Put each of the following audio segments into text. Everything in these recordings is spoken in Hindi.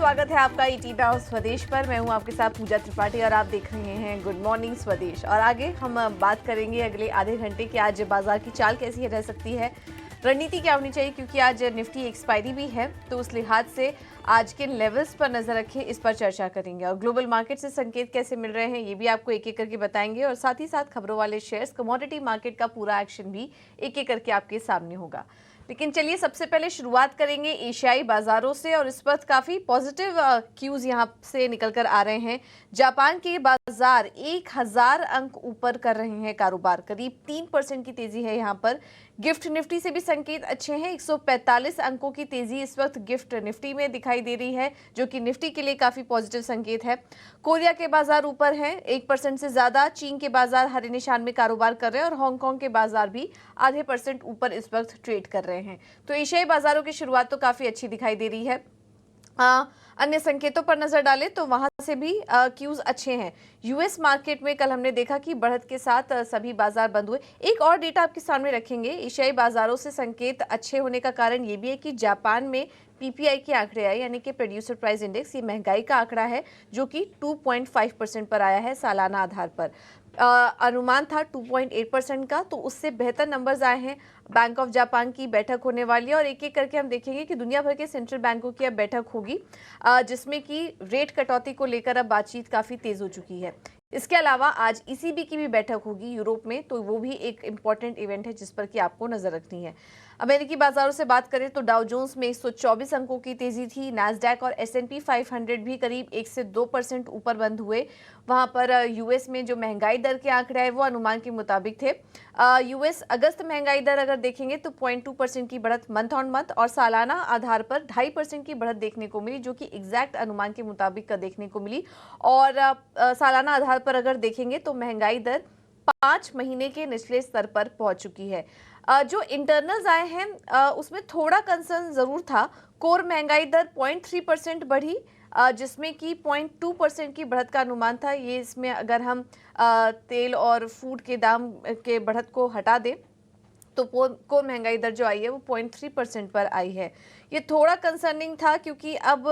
स्वागत है आपका ईटी नाउ स्वदेश पर। मैं हूं आपके साथ पूजा त्रिपाठी और आप देख रहे हैं गुड मॉर्निंग स्वदेश। और आगे हम बात करेंगे अगले आधे घंटे की आज बाजार की चाल कैसी रह सकती है, रणनीति क्या होनी चाहिए, क्योंकि आज निफ्टी एक्सपायरी भी है, तो उस लिहाज से आज के लेवल्स पर नजर रखें, इस पर चर्चा करेंगे। और ग्लोबल मार्केट से संकेत कैसे मिल रहे हैं ये भी आपको एक एक करके बताएंगे। और साथ ही साथ खबरों वाले शेयर्स, कमोडिटी मार्केट का पूरा एक्शन भी एक एक करके आपके सामने होगा। लेकिन चलिए सबसे पहले शुरुआत करेंगे एशियाई बाजारों से। और इस वक्त काफी पॉजिटिव क्यूज यहां से निकल कर आ रहे हैं। जापान के बाजार 1000 अंक ऊपर कर रहे हैं कारोबार, करीब 3% की तेजी है यहां पर। गिफ्ट निफ्टी से भी संकेत अच्छे हैं, 145 अंकों की तेजी इस वक्त गिफ्ट निफ्टी में दिखाई दे रही है, जो कि निफ्टी के लिए काफी पॉजिटिव संकेत है। कोरिया के बाजार ऊपर हैं 1% से ज्यादा, चीन के बाजार हरे निशान में कारोबार कर रहे हैं और हांगकांग के बाजार भी आधे % ऊपर इस वक्त ट्रेड कर रहे हैं। तो एशियाई बाजारों की शुरुआत तो काफी अच्छी दिखाई दे रही है। अन्य संकेतों पर नजर डालें तो वहां से भी क्यूज अच्छे हैं। यूएस मार्केट में कल हमने देखा कि बढ़त के साथ सभी बाजार बंद हुए। एक और डेटा आपके सामने रखेंगे, एशियाई बाजारों से संकेत अच्छे होने का कारण ये भी है कि जापान में पीपीआई के आंकड़े आए, यानी कि प्रोड्यूसर प्राइस इंडेक्स, ये महंगाई का आंकड़ा है जो कि 2.5% पर आया है सालाना आधार पर। अनुमान था 2.8% का, तो उससे बेहतर नंबर्स आए हैं। बैंक ऑफ जापान की बैठक होने वाली है और एक एक करके हम देखेंगे कि दुनिया भर के सेंट्रल बैंकों की अब बैठक होगी, जिसमें कि रेट कटौती को लेकर अब बातचीत काफी तेज हो चुकी है। इसके अलावा आज ईसीबी की भी बैठक होगी यूरोप में, तो वो भी एक इंपॉर्टेंट इवेंट है जिस पर कि आपको नजर रखनी है। अमेरिकी बाजारों से बात करें तो डाउ जोन्स में 124 अंकों की तेजी थी। नैस्डैक और S&P 500 भी करीब 1 से 2% ऊपर बंद हुए। वहां पर यूएस में जो महंगाई दर के आंकड़े आए वो अनुमान के मुताबिक थे। यूएस अगस्त महंगाई दर अगर देखेंगे तो 0.2% की बढ़त मंथ ऑन मंथ और सालाना आधार पर 2.5% की बढ़त देखने को मिली, जो कि एग्जैक्ट अनुमान के मुताबिक का देखने को मिली। और सालाना आधार पर अगर देखेंगे तो महंगाई दर 5 महीने के निचले स्तर पर पहुंच चुकी है। जो इंटरनल्स आए हैं उसमें थोड़ा कंसर्न जरूर था। कोर महंगाई दर 0.3% बढ़ी, जिसमें कि 0.2% की बढ़त का अनुमान था। ये इसमें अगर हम तेल और फूड के दाम के बढ़त को हटा दें तो कोर महंगाई दर जो आई है वो 0.3% पर आई है। ये थोड़ा कंसर्निंग था, क्योंकि अब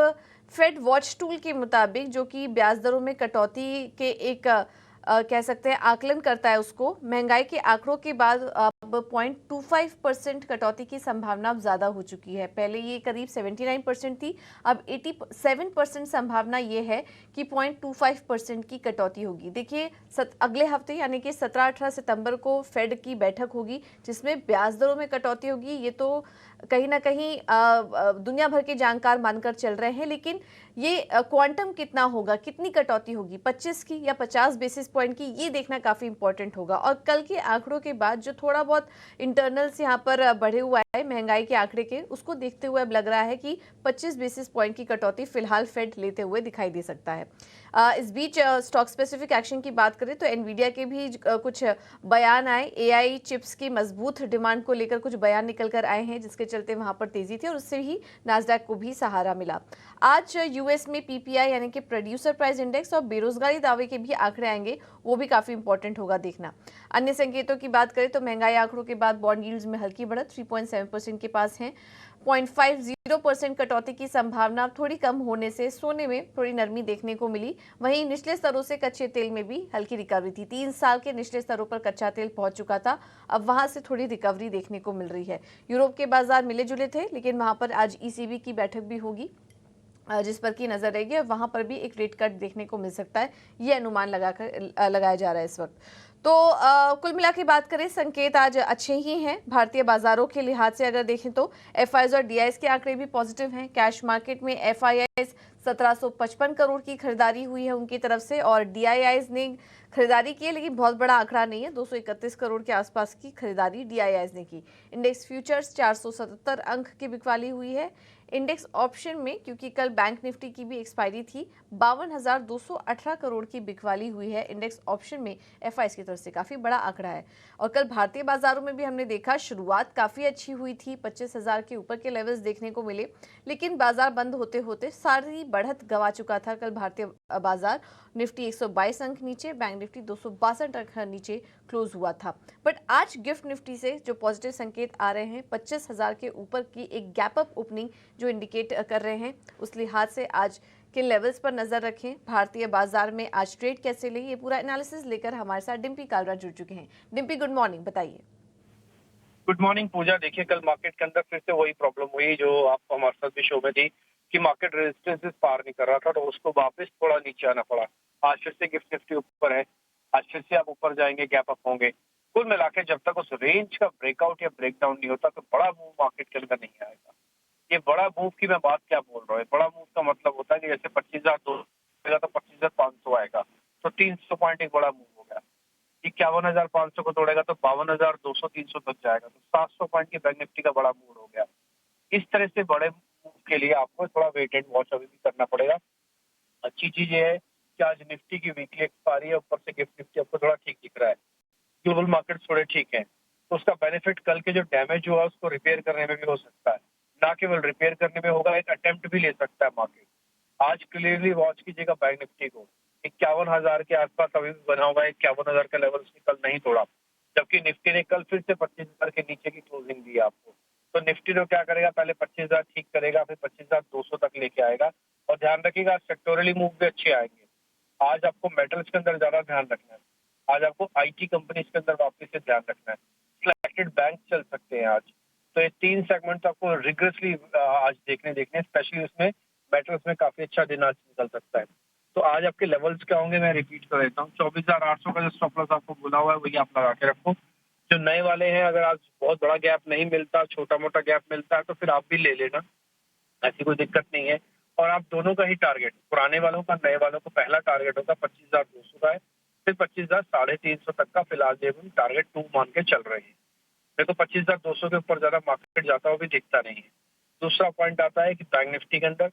फेड वॉच टूल के मुताबिक, जो कि ब्याज दरों में कटौती के एक कह सकते हैं आकलन करता है, उसको महंगाई के आंकड़ों के बाद अब 0.25% कटौती की संभावना अब ज्यादा हो चुकी है। पहले ये करीब 79% थी, अब 87% संभावना ये है कि 0.25% की कटौती होगी। देखिए अगले हफ्ते यानी कि 17-18 सितंबर को फेड की बैठक होगी, जिसमें ब्याज दरों में कटौती होगी। ये तो कहीं ना कहीं दुनिया भर के जानकार मानकर चल रहे हैं, लेकिन ये क्वांटम कितना होगा, कितनी कटौती होगी, 25 की या 50 बेसिस पॉइंट की, ये देखना काफी इंपॉर्टेंट होगा। और कल के आंकड़ों के बाद जो थोड़ा बहुत इंटरनल्स यहाँ पर बढ़े हुआ है महंगाई के आंकड़े के, उसको देखते हुए अब लग रहा है कि 25 बेसिस पॉइंट की कटौती फिलहाल फेड लेते हुए दिखाई दे सकता है। इस बीच स्टॉक स्पेसिफिक एक्शन की बात करें तो एनवीडिया के भी कुछ बयान आए। एआई चिप्स की मजबूत डिमांड को लेकर कुछ बयान निकल कर आए हैं, जिसके चलते वहां पर तेजी थी और उससे ही नास्डैक को भी सहारा मिला। आज यूएस में पीपीआई यानी कि प्रोड्यूसर प्राइस इंडेक्स और बेरोजगारी दावे के भी आंकड़े आएंगे, वो भी काफी इंपॉर्टेंट होगा देखना। अन्य संकेतों की बात करें तो महंगाई आंकड़ों के बाद बॉन्ड यील्ड्स में हल्की बढ़त 3.7% के पास है। 0.50% कटौती की संभावना थोड़ी कम होने से सोने में थोड़ी नरमी देखने को मिली। वहीं निचले स्तरों से कच्चे तेल में भी हल्की रिकवरी थी। 3 साल के निचले स्तरों पर कच्चा तेल पहुंच चुका था, अब वहां से थोड़ी रिकवरी देखने को मिल रही है। यूरोप के बाजार मिले जुले थे, लेकिन वहां पर आज ईसीबी की बैठक भी होगी, जिस पर की नजर रहेगी और वहां पर भी एक रेट कट देखने को मिल सकता है, ये अनुमान लगाया जा रहा है इस वक्त। तो कुल मिला के बात करें, संकेत आज अच्छे ही हैं। भारतीय बाजारों के लिहाज से अगर देखें तो एफआईआईज और डीआईएस के आंकड़े भी पॉजिटिव हैं। कैश मार्केट में एफआईआईज 1755 करोड़ की खरीदारी हुई है उनकी तरफ से, और डीआईआईज ने खरीदारी की है, लेकिन बहुत बड़ा आंकड़ा नहीं है, 231 करोड़ के आसपास की खरीदारी डीआईआईज ने की। इंडेक्स फ्यूचर्स 477 अंक की बिकवाली हुई है। इंडेक्स ऑप्शन में, क्योंकि कल बैंक निफ्टी की भी एक्सपायरी थी, 52,218 करोड़ की बिकवाली हुई है। इंडेक्स ऑप्शन में एफआईआईज की तरफ से काफी बड़ा आंकड़ा है। और कल भारतीय बाजारों में भी हमने देखा शुरुआत काफी अच्छी हुई थी, 25,000 के ऊपर के लेवल्स देखने को मिले, लेकिन बाजार बंद होते होते सारी बढ़त गवा चुका था कल भारतीय बाजार। निफ्टी 122 अंक नीचे, बैंक निफ्टी 262 अंक नीचे क्लोज हुआ था। बट आज गिफ्ट निफ्टी से जो पॉजिटिव संकेत आ रहे हैं, 25,000 के ऊपर की एक गैप अप ओपनिंग जो इंडिकेट कर रहे हैं, उस लिहाज से आज किन लेवल्स पर नजर रखें, भारतीय बाजार में आज ट्रेड कैसे लें, ये पूरा एनालिसिस लेकर हमारे साथ डिम्पी कालरा जुड़ चुके हैं। डिम्पी, गुड मॉर्निंग, बताइए। गुड मॉर्निंग पूजा। देखिए, कल मार्केट के अंदर फिर से वही प्रॉब्लम हुई जो आपको हमारे साथ भी शो में थी कि मार्केट रेजिस्टेंस पार नहीं कर रहा था, तो उसको वापस थोड़ा नीचे आना पड़ा। आज फिर से गिफ्ट निफ्टी ऊपर है, आज फिर से आप ऊपर जाएंगे, गैप अप होंगे। कुल मिला के जब तक उस रेंज का ब्रेकआउट या ब्रेकडाउन नहीं होता तो बड़ा मूव मार्केट के अंदर नहीं आएगा। ये बड़ा मूव की मैं बात क्या बोल रहा हूँ, बड़ा मूव का मतलब होता है कि जैसे 25,200 तो 25,500 आएगा, तो 300 पॉइंट एक बड़ा मूव हो गया। 51,500 को तोड़ेगा तो 52,200-300 तक जाएगा, तो 700 पॉइंट की बैंक निफ्टी का बड़ा मूव हो गया। इस तरह से बड़े मूव के लिए आपको थोड़ा वेट एंड वॉच अभी भी करना पड़ेगा। अच्छी चीज ये है कि आज निफ्टी की वीकली एक्सपायरी है, ऊपर से गिफ्ट निफ्टी आपको थोड़ा ठीक दिख रहा है, ग्लोबल मार्केट थोड़े ठीक है, तो उसका बेनिफिट कल के जो डैमेज हुआ उसको रिपेयर करने में भी हो सकता है। ना केवल रिपेयर करने में होगा, एक अटेम्प्ट भी ले सकता है मार्केट। आज क्लियरली वॉच कीजिएगा बैंक निफ्टी को, 51,000 के आसपास अभी भी बना हुआ है, 51,000 का लेवल उसने कल नहीं तोड़ा, जबकि निफ्टी ने कल फिर से 25,000 के नीचे की क्लोजिंग दी आपको। तो निफ्टी तो क्या करेगा, पहले 25,000 ठीक करेगा, फिर 25,200 तक लेके आएगा। और ध्यान रखिएगा, सेक्टोरली मूव भी अच्छे आएंगे। आज आपको मेटल्स के अंदर ज्यादा ध्यान रखना है, आज आपको आईटी कंपनीज के अंदर वापस से ध्यान रखना है, सिलेक्टेड बैंक चल सकते हैं आज। तो ये 3 सेगमेंट आपको रिग्रेसली आज देखने स्पेशली उसमें मेटल्स में काफी अच्छा दिन आज निकल सकता है। तो आज आपके लेवल्स क्या होंगे, मैं रिपीट कर देता हूँ। 24,800 का जो स्टॉप लॉस आपको बोला हुआ है वही आप लगा के रखो। जो नए वाले हैं, अगर आज बहुत बड़ा गैप नहीं मिलता, छोटा मोटा गैप मिलता है तो फिर आप भी ले लेना, ऐसी कोई दिक्कत नहीं है। और आप दोनों का ही टारगेट, पुराने वालों का, नए वालों का पहला टारगेट होगा 25,200 का है, फिर 25,350 तक का फिलहाल ये टारगेट 2 मान के चल रहे हैं। मेरे को 25,200 के ऊपर ज्यादा मार्केट जाता हुआ भी दिखता नहीं है। दूसरा पॉइंट आता है कि बैंक निफ्टी के अंदर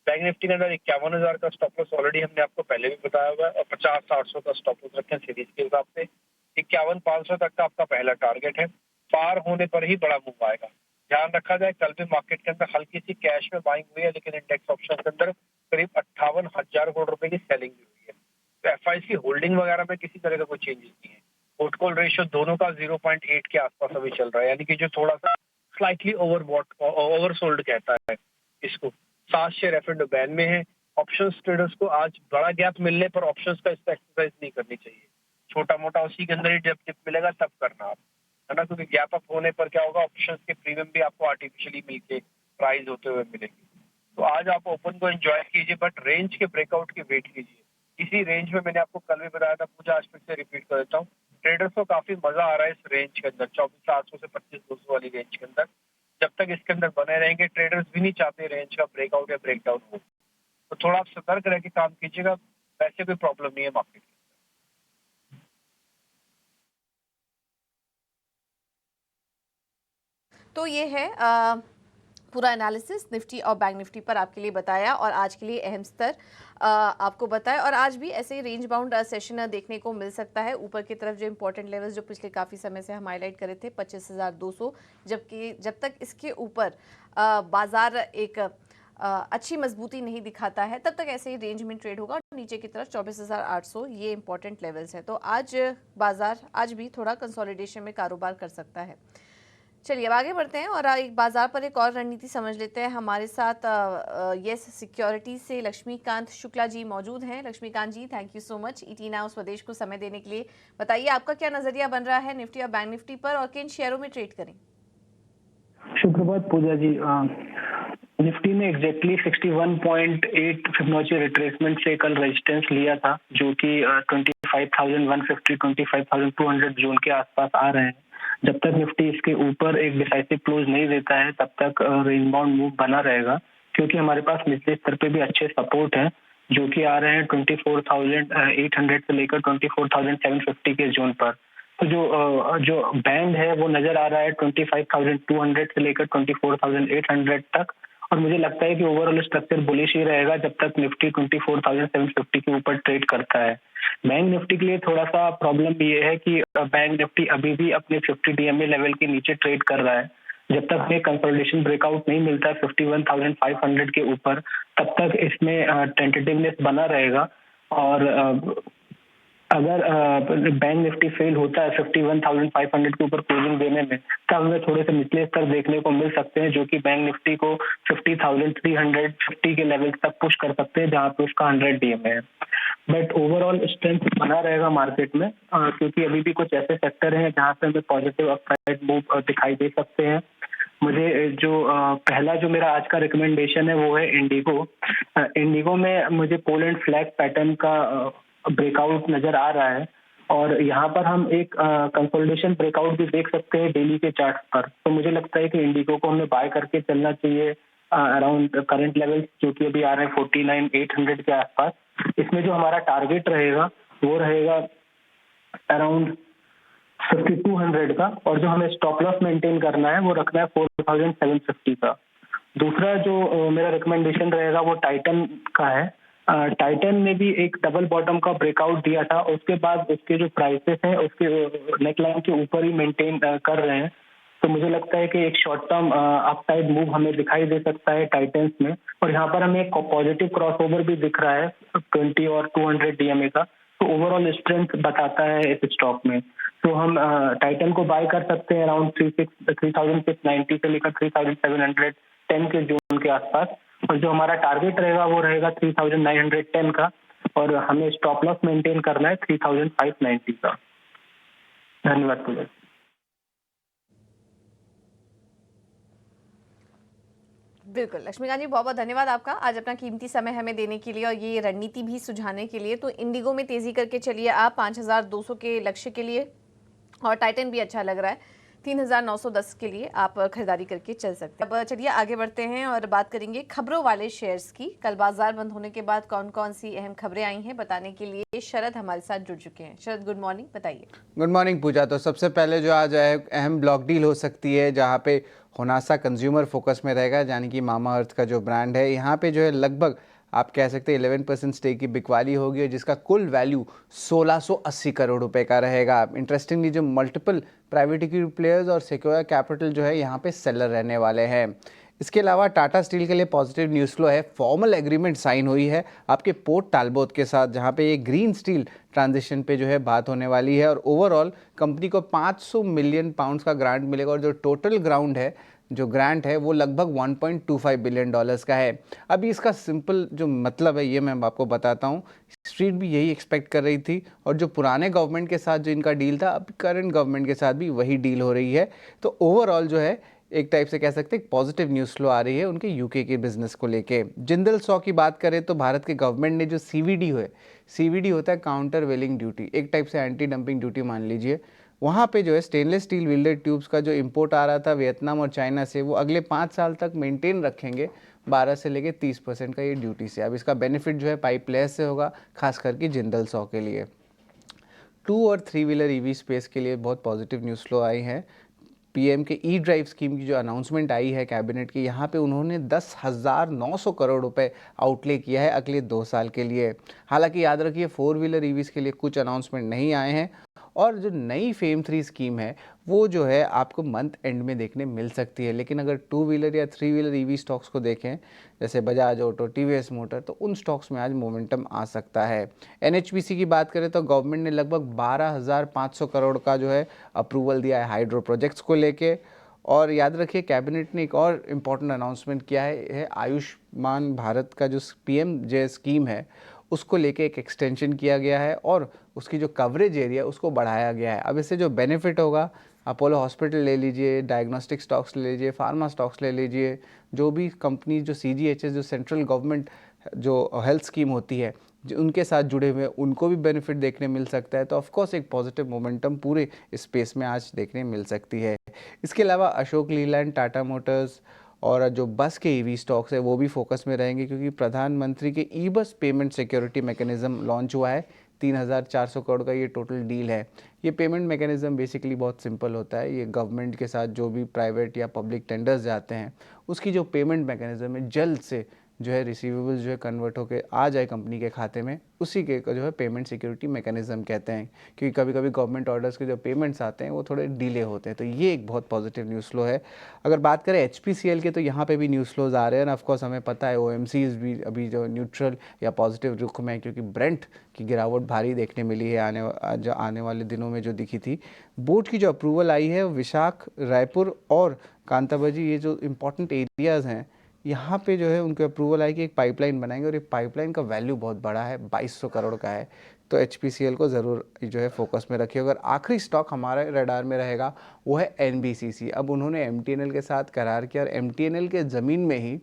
51,000 का स्टॉप लॉस ऑलरेडी हमने आपको पहले भी बताया हुआ है, और 50,800 का स्टॉप लॉस रखें सीरीज के हिसाब से। 51,500 तक का आपका पहला टारगेट है, पार होने पर ही बड़ा मूव आएगा। ध्यान रखा जाए, कल भी मार्केट के अंदर हल्की सी कैश में बाइंग हुई है, लेकिन इंडेक्स ऑप्शन के अंदर करीब 58,000 करोड़ रुपए की सेलिंग भी हुई है। तो एफआईसी होल्डिंग वगैरह में किसी तरह का कोई चेंजेस नहीं है। पोर्ट कॉल रेशियो दोनों का 0.8 के आसपास अभी चल रहा है, यानी कि जो थोड़ा सा स्लाइटली ओवरसोल्ड कहता है इसको। 7 शेयर एफ&ओ बैन में है। ऑप्शंस ट्रेडर्स को आज बड़ा गैप मिलने पर ऑप्शंस का एक्सरसाइज नहीं करनी चाहिए, छोटा मोटा उसी के अंदर ही जब टिप मिलेगा तब करना आप, है ना, क्योंकि गैप अप होने पर क्या होगा, ऑप्शंस के प्रीमियम भी आपको आर्टिफिशियली मिलके प्राइस होते हुए मिलेंगे। तो आज आप ओपन को एंजॉय कीजिए, बट रेंज के ब्रेकआउट की वेट कीजिए। इसी रेंज में मैंने आपको कल भी बताया था पूजा, आज फिर से रिपीट कर देता हूँ, ट्रेडर्स को काफी मजा आ रहा है इस रेंज के अंदर, 24,800 से 25,200 वाली रेंज के अंदर। जब तक इसके अंदर बने रहेंगे, ट्रेडर्स भी नहीं चाहते रेंज का ब्रेकआउट या ब्रेकडाउन हो, तो थोड़ा आप सतर्क रह के काम कीजिएगा। वैसे कोई प्रॉब्लम नहीं है मार्केट की। तो ये है पूरा एनालिसिस निफ्टी और बैंक निफ्टी पर आपके लिए बताया, और आज के लिए अहम स्तर आपको बताया। और आज भी ऐसे ही रेंज बाउंड सेशन देखने को मिल सकता है। ऊपर की तरफ जो इंपॉर्टेंट लेवल्स जो पिछले काफ़ी समय से हम हाईलाइट करे थे 25,200, जबकि जब तक इसके ऊपर बाजार एक अच्छी मजबूती नहीं दिखाता है तब तक ऐसे ही रेंज में ट्रेड होगा। नीचे की तरफ 24,800 ये इंपॉर्टेंट लेवल्स है। तो आज बाजार आज भी थोड़ा कंसोलिडेशन में कारोबार कर सकता है। चलिए अब आगे बढ़ते हैं और एक बाजार पर एक और रणनीति समझ लेते हैं। हमारे साथ यस सिक्योरिटीज से लक्ष्मीकांत शुक्ला जी मौजूद हैं। Laxmikant ji, thank you so much ET Now Swadesh को समय देने के लिए। बताइए आपका क्या नजरिया बन रहा है निफ्टी और बैंक निफ्टी पर, और किन शेयरों में ट्रेड करें? सुप्रभात पूजा जी। निफ्टी ने एग्जैक्टली 61.8 फिबोनाची रिट्रेसमेंट से कल रेजिस्टेंस लिया था, जो कि 25,150 25,200 जोन के आसपास आ रहे हैं। जब तक निफ्टी इसके ऊपर एक डिसाइसिव क्लोज नहीं देता है तब तक रेंज बाउंड मूव बना रहेगा, क्योंकि हमारे पास निचले स्तर पे भी अच्छे सपोर्ट हैं, जो कि आ रहे हैं 24,800 से लेकर 24,750 के जोन पर। तो जो बैंड है वो नजर आ रहा है 25,200 से लेकर 24,800 तक, और मुझे लगता है कि ओवरऑल स्ट्रक्चर बुलिश ही रहेगा जब तक निफ्टी 24,750 के ऊपर ट्रेड करता है। बैंक निफ्टी के लिए थोड़ा सा प्रॉब्लम ये है कि बैंक निफ्टी अभी भी अपने 50 डीएमए लेवल के नीचे ट्रेड कर रहा है। जब तक हमें कंसोलिडेशन ब्रेकआउट नहीं मिलता 51,500 के ऊपर, तब तक इसमें टेंटेटिवनेस बना रहेगा। और अगर बैंक निफ्टी फेल होता है 51,500 के ऊपर क्लोजिंग देने में, तब हमें थोड़े से निचले स्तर देखने को मिल सकते हैं, जो कि बैंक निफ्टी को 50,350 के लेवल तक पुश कर सकते हैं, जहां पे उसका 100 डीएमए है। बट ओवरऑल स्ट्रेंथ बना रहेगा मार्केट में, क्योंकि अभी भी कुछ ऐसे सेक्टर हैं जहां पे हमें पॉजिटिव अपसाइड मूव दिखाई दे सकते हैं। मुझे जो पहला जो मेरा आज का रिकमेंडेशन है वो है इंडिगो। इंडिगो में मुझे पोल एंड फ्लैग पैटर्न का ब्रेकआउट नजर आ रहा है, और यहाँ पर हम एक कंसोलिडेशन ब्रेकआउट भी देख सकते हैं डेली के चार्ट पर। तो मुझे लगता है कि इंडिगो को हमें बाय करके चलना चाहिए अराउंड करंट लेवल, जो कि अभी आ रहे हैं 49,800 के आसपास। इसमें जो हमारा टारगेट रहेगा वो रहेगा अराउंड 5200 का, और जो हमें स्टॉप लॉस मेंटेन करना है वो रखना है 4750 का। दूसरा जो मेरा रिकमेंडेशन रहेगा वो टाइटन का है। टाइटन ने भी एक डबल बॉटम का ब्रेकआउट दिया था, उसके बाद उसके जो प्राइसेस हैं उसके नेकलाइन के ऊपर ही मेंटेन कर रहे हैं। तो मुझे लगता है कि एक शॉर्ट टर्म अपसाइड मूव हमें दिखाई दे सकता है टाइटन्स में, और यहाँ पर हमें एक पॉजिटिव क्रॉसओवर भी दिख रहा है 20 और 200 डीएमए का। तो ओवरऑल स्ट्रेंथ बताता है इस स्टॉक में। तो हम टाइटन को बाय कर सकते हैं अराउंड 3690 से लेकर 3710 के जोन के आसपास, और जो हमारा टारगेट रहेगा वो रहेगा 3910 का, और हमें स्टॉप लॉस मेंटेन करना है 3590 का। धन्यवाद पूजा। बिल्कुल लक्ष्मीकांत जी, बहुत बहुत धन्यवाद आपका आज अपना कीमती समय हमें देने के लिए और ये रणनीति भी सुझाने के लिए। तो इंडिगो में तेजी करके चलिए आप 5200 के लक्ष्य के लिए, और टाइटन भी अच्छा लग रहा है 3910 के लिए आप खरीदारी करके चल सकते हैं। अब चलिए आगे बढ़ते हैं और बात करेंगे खबरों वाले शेयर्स की। कल बाजार बंद होने के बाद कौन कौन सी अहम खबरें आई हैं बताने के लिए शरद हमारे साथ जुड़ चुके हैं। शरद, गुड मॉर्निंग, बताइए। गुड मॉर्निंग पूजा। तो सबसे पहले जो आज अहम ब्लॉक डील हो सकती है, जहाँ पे होनासा कंज्यूमर फोकस में रहेगा, यानी कि मामा अर्थ का जो ब्रांड है, यहाँ पे जो है लगभग आप कह सकते हैं 11% स्टेक की बिकवाली होगी, और जिसका कुल वैल्यू 1680 करोड़ रुपए का रहेगा। इंटरेस्टिंगली जो मल्टीपल प्राइवेट इक्विटी प्लेयर्स और सिक्योर कैपिटल जो है यहाँ पे सेलर रहने वाले हैं। इसके अलावा टाटा स्टील के लिए पॉजिटिव न्यूज़ फ्लो है। फॉर्मल एग्रीमेंट साइन हुई है आपके पोर्ट टालबोट के साथ, जहाँ पे ये ग्रीन स्टील ट्रांजिशन पे जो है बात होने वाली है, और ओवरऑल कंपनी को 500 मिलियन पाउंड्स का ग्रांट मिलेगा, और जो टोटल ग्रांट है वो लगभग 1.25 बिलियन डॉलर्स का है। अभी इसका सिंपल जो मतलब है ये मैं आपको बताता हूँ। स्ट्रीट भी यही एक्सपेक्ट कर रही थी, और जो पुराने गवर्नमेंट के साथ जो इनका डील था, अब करंट गवर्नमेंट के साथ भी वही डील हो रही है। तो ओवरऑल जो है एक टाइप से कह सकते हैं पॉजिटिव न्यूज़ फ्लो आ रही है उनके यूके के बिजनेस को लेके। जिंदल सॉ की बात करें तो भारत के गवर्नमेंट ने जो सीवीडी होता है काउंटर वेलिंग ड्यूटी, एक टाइप से एंटी डंपिंग ड्यूटी मान लीजिए, वहाँ पे जो है स्टेनलेस स्टील वेल्डेड ट्यूब्स का जो इंपोर्ट आ रहा था वियतनाम और चाइना से, वो अगले 5 साल तक मेंटेन रखेंगे 12 से लेकर 30% का ये ड्यूटी से। अब इसका बेनिफिट जो है पाइप प्लेयर्स से होगा, खास करके जिंदल सॉ के लिए। 2 और 3 व्हीलर ईवी स्पेस के लिए बहुत पॉजिटिव न्यूज़ फ्लो आई है। पीएम के ई ड्राइव स्कीम की जो अनाउंसमेंट आई है कैबिनेट की, यहाँ पे उन्होंने 10,900 करोड़ रुपए आउटले किया है अगले 2 साल के लिए। हालांकि याद रखिए 4 व्हीलर ईवीज़ के लिए कुछ अनाउंसमेंट नहीं आए हैं, और जो नई फेम 3 स्कीम है वो जो है आपको मंथ एंड में देखने मिल सकती है। लेकिन अगर 2 व्हीलर या 3 व्हीलर ईवी स्टॉक्स को देखें, जैसे बजाज ऑटो, टीवीएस मोटर, तो उन स्टॉक्स में आज मोमेंटम आ सकता है। एनएचपीसी की बात करें तो गवर्नमेंट ने लगभग 12,500 करोड़ का जो है अप्रूवल दिया है हाइड्रो प्रोजेक्ट्स को लेके। और याद रखिए कैबिनेट ने एक और इम्पॉर्टेंट अनाउंसमेंट किया है आयुष्मान भारत का जो पीएमजे स्कीम है उसको लेके एक एक्सटेंशन किया गया है, और उसकी जो कवरेज एरिया है उसको बढ़ाया गया है। अब इससे जो बेनिफिट होगा, अपोलो हॉस्पिटल ले लीजिए, डायग्नोस्टिक स्टॉक्स ले लीजिए, फार्मा स्टॉक्स ले लीजिए, जो भी कंपनी जो सीजीएचएस जो सेंट्रल गवर्नमेंट जो हेल्थ स्कीम होती है जो उनके साथ जुड़े हुए उनको भी बेनिफिट देखने मिल सकता है। तो ऑफकोर्स एक पॉजिटिव मोमेंटम पूरे स्पेस में आज देखने मिल सकती है। इसके अलावा अशोक लीलैंड, टाटा मोटर्स और जो बस के ईवी स्टॉक्स है वो भी फोकस में रहेंगे, क्योंकि प्रधानमंत्री के ई बस पेमेंट सिक्योरिटी मैकेनिज्म लॉन्च हुआ है। 3,400 करोड़ का ये टोटल डील है। ये पेमेंट मैकेनिज्म बेसिकली बहुत सिंपल होता है। ये गवर्नमेंट के साथ जो भी प्राइवेट या पब्लिक टेंडर्स जाते हैं उसकी जो पेमेंट मैकेनिज्म है जल्द से जो है रिसीवेबल्स जो है कन्वर्ट होकर आ जाए कंपनी के खाते में, उसी के जो है पेमेंट सिक्योरिटी मैकेनिज्म कहते हैं। क्योंकि कभी कभी गवर्नमेंट ऑर्डर्स के जो पेमेंट्स आते हैं वो थोड़े डिले होते हैं, तो ये एक बहुत पॉजिटिव न्यूज़ फ्लो है। अगर बात करें HPCL के, तो यहाँ पे भी न्यूज़ फ्लोज आ रहे हैं, और ऑफकोर्स हमें पता है OMCs भी अभी जो न्यूट्रल या पॉजिटिव रुख में है, क्योंकि ब्रेंट की गिरावट भारी देखने मिली है आने वाले दिनों में जो दिखी थी। बोर्ड की जो अप्रूवल आई है, विशाख, रायपुर और कांताबाजी, ये जो इंपॉर्टेंट एरियाज़ हैं, यहाँ पे जो है उनके अप्रूवल आई कि एक पाइपलाइन बनाएंगे, और ये पाइपलाइन का वैल्यू बहुत बड़ा है, 2200 करोड़ का है। तो HPCL को ज़रूर जो है फोकस में रखिए। अगर आखिरी स्टॉक हमारे रडार में रहेगा वो है NBCC। अब उन्होंने MTNL के साथ करार किया, और MTNL के ज़मीन में ही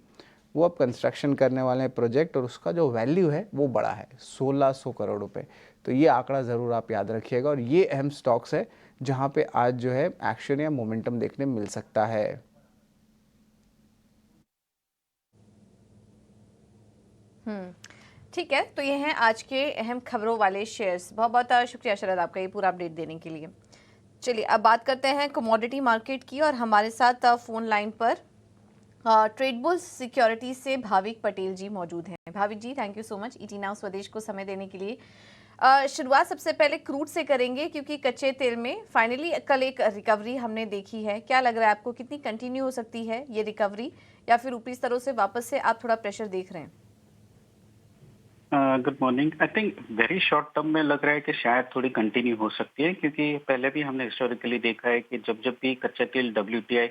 वो अब कंस्ट्रक्शन करने वाले हैं प्रोजेक्ट, और उसका जो वैल्यू है वो बड़ा है, 1600 करोड़ रुपए। तो ये आंकड़ा ज़रूर आप याद रखिएगा, और ये अहम स्टॉक्स है जहाँ पे आज जो है एक्शन या मोमेंटम देखने मिल सकता है। ठीक है, तो ये हैं आज के अहम खबरों वाले शेयर्स। बहुत बहुत शुक्रिया शरद आपका ये पूरा अपडेट देने के लिए। चलिए अब बात करते हैं कमोडिटी मार्केट की, और हमारे साथ फ़ोन लाइन पर ट्रेडबुल्स सिक्योरिटीज से भाविक पटेल जी मौजूद हैं। Bhavik ji, thank you so much ET Now Swadesh को समय देने के लिए। शुरुआत सबसे पहले क्रूड से करेंगे, क्योंकि कच्चे तेल में फाइनली कल एक रिकवरी हमने देखी है। क्या लग रहा है आपको, कितनी कंटिन्यू हो सकती है ये रिकवरी, या फिर ऊपरी स्तरों से वापस से आप थोड़ा प्रेशर देख रहे हैं? Good morning. I think very short term में लग रहा है कि शायद थोड़ी कंटिन्यू हो सकती है, क्योंकि पहले भी हमने हिस्टोरिकली देखा है कि जब जब भी कच्चा तेल WTI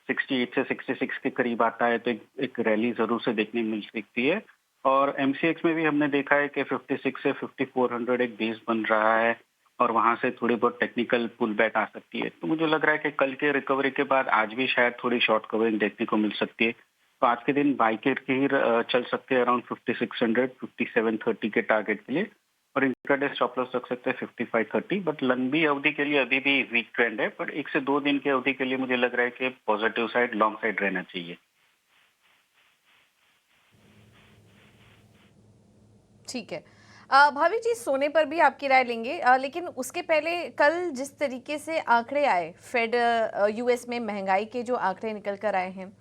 68 से 66 के करीब आता है तो एक रैली जरूर से देखने मिल सकती है। और MCX में भी हमने देखा है कि 56 से 5400 एक बेस बन रहा है, और वहां से थोड़ी बहुत टेक्निकल पुल बैक आ सकती है। तो मुझे लग रहा है कि कल के रिकवरी के बाद आज भी शायद थोड़ी शॉर्ट कवरिंग देखने को मिल सकती है। तो आज के दिन बाई के ही चल सकते हैं अराउंड 5600 5730 के टारगेट के लिए, और इंट्राडे स्टॉप लॉस रख सकते हैं 5530। बट लंबी अवधि के लिए अभी भी वीक ट्रेंड है, पर 1 से 2 दिन की अवधि के लिए मुझे लग रहा है कि पॉजिटिव साइड, लॉन्ग साइड रहना चाहिए। ठीक है, भाभी जी सोने पर भी आपकी राय लेंगे, लेकिन उसके पहले कल जिस तरीके से आंकड़े आए फेड US में महंगाई के जो आंकड़े निकल कर आए हैं,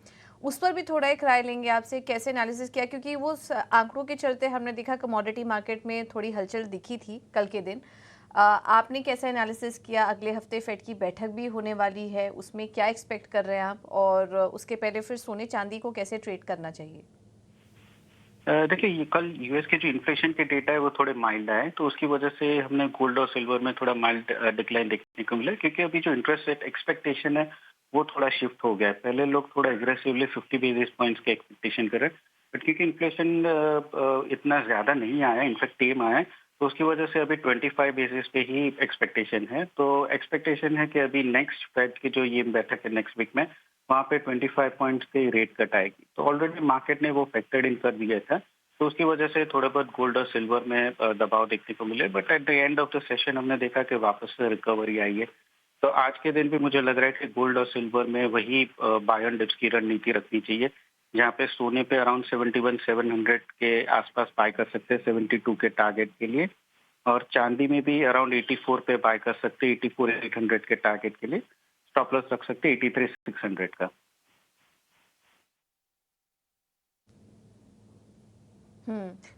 उस पर भी थोड़ा एक राय लेंगे आपसे, कैसे एनालिसिस किया, क्योंकि वो आंकड़ों के चलते हमने देखा कमोडिटी मार्केट में थोड़ी हलचल दिखी थी कल के दिन। आपने कैसा एनालिसिस किया? अगले हफ्ते फेड की बैठक भी होने वाली है, उसमें क्या एक्सपेक्ट कर रहे हैं आप, और उसके पहले फिर सोने चांदी को कैसे ट्रेड करना चाहिए? देखिए, ये कल US के जो इन्फ्लेशन के डेटा है वो थोड़े माइल्ड आए, तो उसकी वजह से हमने गोल्ड और सिल्वर में थोड़ा माइल्ड डिक्लाइन देखने को मिला, क्योंकि अभी जो इंटरेस्ट रेट एक्सपेक्टेशन है वो थोड़ा शिफ्ट हो गया है। पहले लोग थोड़ा एग्रेसिवली 50 बेसिस पॉइंट्स के एक्सपेक्टेशन कर रहे हैं, बट क्योंकि इन्फ्लेशन इतना ज्यादा नहीं आया, इनफैक्ट टेम आया है, तो उसकी वजह से अभी 25 बेसिस पे ही एक्सपेक्टेशन है। तो एक्सपेक्टेशन है कि अभी नेक्स्ट फेड की जो ये बैठक है नेक्स्ट वीक में, वहाँ पे 25 पॉइंट्स की रेट कट आएगी। तो ऑलरेडी मार्केट ने वो फैक्टर्ड इन कर दिया था, तो उसकी वजह से थोड़ा बहुत गोल्ड और सिल्वर में दबाव देखने को मिले। But at the end of the session हमने देखा कि वापस से रिकवरी आई है। तो आज के दिन भी मुझे लग रहा है कि गोल्ड और सिल्वर में वही बाय ऑन डिप्स की रणनीति रखनी चाहिए, जहाँ पे सोने पे अराउंड 71,700 के आसपास बाय कर सकते हैं 72 के टारगेट के लिए, और चांदी में भी अराउंड 84 पे बाय कर सकते हैं 84,800 के टारगेट के लिए। स्टॉप लॉस रख सकते हैं 83,600 का।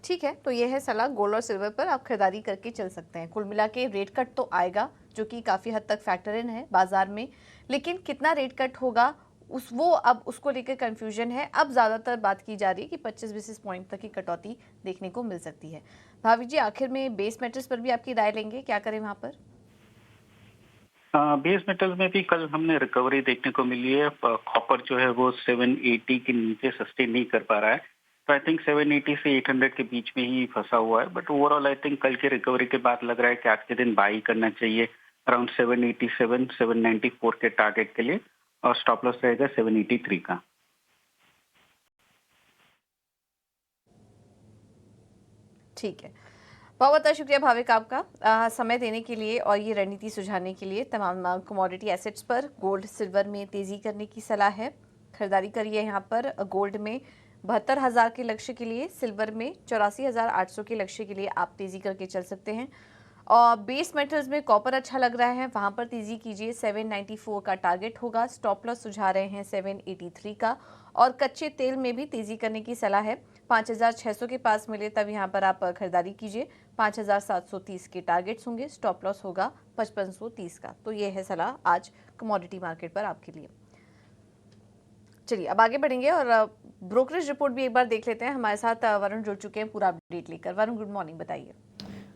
ठीक है, तो ये है सलाह, गोल्ड और सिल्वर पर आप खरीदारी करके चल सकते हैं। कुल मिला के रेट कट तो आएगा, जो कि काफ़ी हद तक फैक्टर इन है बाजार में, लेकिन कितना रेट कट होगा अब उसको लेकर कंफ्यूजन है। अब ज़्यादातर बात की जा रही है कि 25 बेसिस पॉइंट तक की कटौती देखने को मिल सकती है। भाभी जी, आखिर में बेस मेटल्स पर भी आपकी राय लेंगे, क्या करें वहाँ पर? बेस मेटल में भी कल हमने रिकवरी देखने को मिली है। कॉपर जो है वो 780 के नीचे सस्टेन नहीं कर पा रहा है, तो आई थिंक 780 से 800 के बीच में ही फंसा हुआ है। बट ओवरऑल आई थिंक कल के रिकवरी के बाद लग रहा है कि आज के दिन बाई करना चाहिए अराउंड 787 794 के टारगेट के लिए, और स्टॉप लॉस रहेगा 783 का। ठीक है, बहुत बहुत शुक्रिया भाविक आपका समय देने के लिए और ये रणनीति सुझाने के लिए। तमाम कमोडिटी एसेट्स पर गोल्ड सिल्वर में तेज़ी करने की सलाह है, खरीदारी करिए यहाँ पर। गोल्ड में 72,000 के लक्ष्य के लिए, सिल्वर में 84,800 के लक्ष्य के लिए आप तेज़ी करके चल सकते हैं। और बेस मेटल्स में कॉपर अच्छा लग रहा है, वहाँ पर तेज़ी कीजिए, 794 का टारगेट होगा। स्टॉप लॉस सुझा रहे हैं 783 का, और कच्चे तेल में भी तेजी करने की सलाह है। 5,600 के पास मिले तब यहां पर आप खरीदारी कीजिए। 5,730 के टारगेट्स होंगे, स्टॉप लॉस होगा 5,530 का। तो ये है सलाह आज कमोडिटी मार्केट पर आपके लिए। चलिए अब आगे बढ़ेंगे और ब्रोकरेज रिपोर्ट भी एक बार देख लेते हैं। हमारे साथ वरुण जुड़ चुके हैं पूरा अपडेट लेकर। वरुण, गुड मॉर्निंग, बताइए।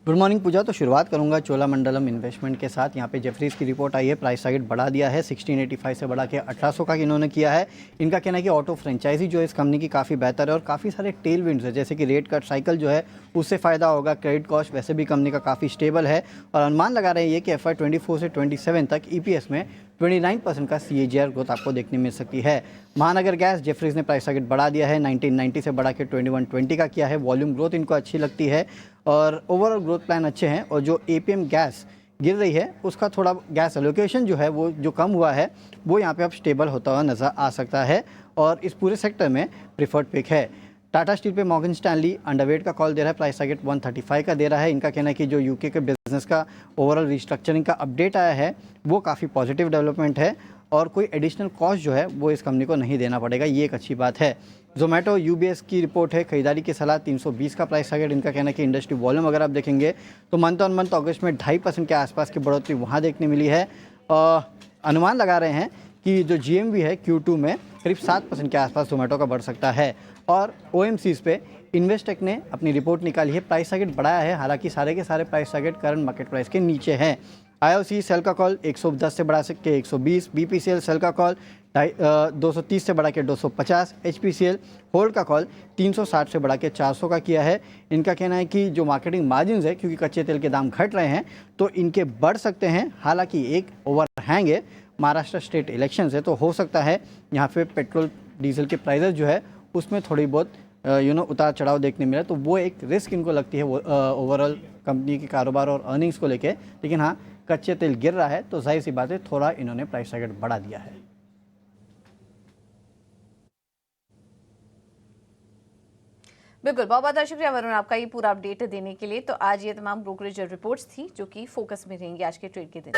गुड मॉर्निंग पूजा। तो शुरुआत करूंगा चोलामंडलम इन्वेस्टमेंट के साथ। यहाँ पे जेफरीज की रिपोर्ट आई है, प्राइस टारगेट बढ़ा दिया है 1685 से बढ़ा के 1800 का इन्होंने किया है। इनका कहना है कि ऑटो फ्रेंचाइजी जो है इस कंपनी की काफ़ी बेहतर है और काफ़ी सारे टेल विंड्स है, जैसे कि रेट कट साइकिल जो है उससे फ़ायदा होगा। क्रेडिट कॉस्ट वैसे भी कंपनी का काफ़ी स्टेबल है और अनुमान लगा रहे हैं ये कि FY24 से 27 तक EPS में 29% का CAGR ग्रोथ आपको देखने मिल सकती है। महानगर गैस जेफरीज ने प्राइस टारगेट बढ़ा दिया है, 1990 से बढ़ा के 2120 का किया है। वॉल्यूम ग्रोथ इनको अच्छी लगती है और ओवरऑल ग्रोथ प्लान अच्छे हैं। और जो APM गैस गिर रही है उसका थोड़ा गैस एलोकेशन जो है वो जो कम हुआ है वो यहाँ पे अब स्टेबल होता हुआ नज़र आ सकता है और इस पूरे सेक्टर में प्रीफर्ड पिक है। टाटा स्टील पे मॉर्गन स्टैनली अंडरवेट का कॉल दे रहा है, प्राइस टारगेट 135 का दे रहा है। इनका कहना है कि जो यूके के बिजनेस का ओवरऑल रिस्ट्रक्चरिंग का अपडेट आया है वो काफ़ी पॉजिटिव डेवलपमेंट है और कोई एडिशनल कॉस्ट जो है वो इस कंपनी को नहीं देना पड़ेगा, ये एक अच्छी बात है। जोमेटो UBS की रिपोर्ट है, खरीदारी की सलाह 320 का प्राइस टारगेट। इनका कहना है कि इंडस्ट्री वॉल्यूम अगर आप देखेंगे तो मंथ ऑन मंथ अगस्त में 2.5% के आसपास की बढ़ोतरी वहाँ देखने मिली है। अनुमान लगा रहे हैं कि जो GMV है Q2 में करीब 7% के आसपास जोमेटो का बढ़ सकता है। और OMCs पे इन्वेस्टेक ने अपनी रिपोर्ट निकाली है, प्राइस टारगेट बढ़ाया है, हालांकि सारे के सारे price target current market price के नीचे हैं। IOC सेल का कॉल 110 से बढ़ा के 120, BPCL सेल का कॉल 230 से बढ़ा के 250, HPCL होल्ड का कॉल 360 से बढ़ा के 400 का किया है। इनका कहना है कि जो मार्केटिंग मार्जिन्स है, क्योंकि कच्चे तेल के दाम घट रहे हैं तो इनके बढ़ सकते हैं। हालांकि एक ओवरहैंग है, महाराष्ट्र स्टेट इलेक्शन है, तो हो सकता है यहाँ पे पेट्रोल डीजल के प्राइसेस जो है उसमें थोड़ी बहुत उतार चढ़ाव देखने मिला, तो वो एक रिस्क इनको लगती है ओवरऑल कंपनी के कारोबार और अर्निंग्स को लेके। लेकिन हाँ, कच्चे तेल गिर रहा है तो जाहिर सी बात है थोड़ा इन्होंने प्राइस टारगेट बढ़ा दिया है। बिल्कुल, बहुत बहुत शुक्रिया वरुण आपका ये पूरा अपडेट देने के लिए। तो आज ये तमाम ब्रोकरेज रिपोर्ट्स थी जो कि फोकस में रहेंगी आज के ट्रेड के दिन।